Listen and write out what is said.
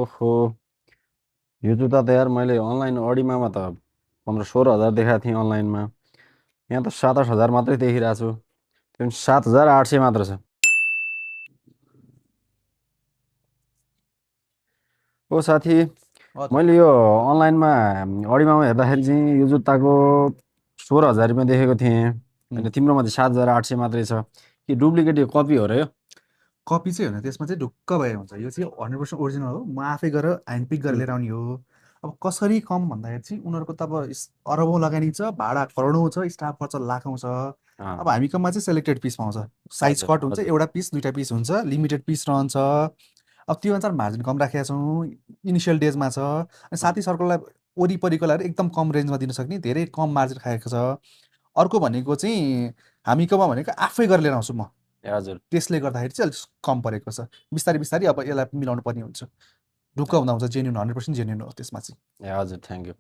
ओहो यो जुत्ता त यार मैले अनलाइन अडिमामा त 15-16 हजार देखाएको थिएँ अनलाइनमा। यहाँ त 7-8 हजार मात्रै देखिरहेको छु। त्यो पनि 7,800 मात्र छ। ओ साथी, हजुर मैले यो अनलाइनमा अडिमामा हेर्दाखेरि चाहिँ यो जुत्ताको 16,000 रुपियाँ देखेको थिएँ। उम्, अनि तिम्रोमा चाहिँ 7,800 मात्रै छ। कि डुप्लिकेट यो कपी हो र यो? कपी चाहिँ होइन, त्यसमा चाहिँ ढुक्क भए हुन्छ। यो चाहिँ 100% ओरिजिनल हो। म आफै गएर ह्यान्ड पिक गरेर उम्, लिएर आउने हो। अब कसरी कम भन्दाखेरि चाहिँ उनीहरूको त अब अरबौँ लगानी छ, भाडा करोडौँ छ, स्टाफ खर्च लाखौँ छ। अँ, अब हामीकोमा चाहिँ सेलेक्टेड पिस पाउँछ। साइज हजुर कट हुन्छ, हजुर एउटा पिस दुइटा पिस हुन्छ, लिमिटेड पिस रहन्छ। अब त्यो अनुसार मार्जिन कम राखेका छौँ, इनिसियल डेजमा छ। अनि अँ, साथी सर्कललाई वरिपरिकोलाई एकदम कम रेन्जमा दिन सक्ने धेरै कम मार्जिन खाएको छ। अर्को भनेको चाहिँ हामीकोमा भनेको आफै गरेर लिएर आउँछु म। ए हजुर त्यसले गर्दाखेरि चाहिँ अलिक कम परेको छ। बिस्तारै बिस्तारै अब यसलाई मिलाउनु पर्ने हुन्छ। ढुक्क ए हुँदा हुन्छ, जेन्युन 100% जेन्युन हो त्यसमा चाहिँ। ए हजुर थ्याङ्क यू।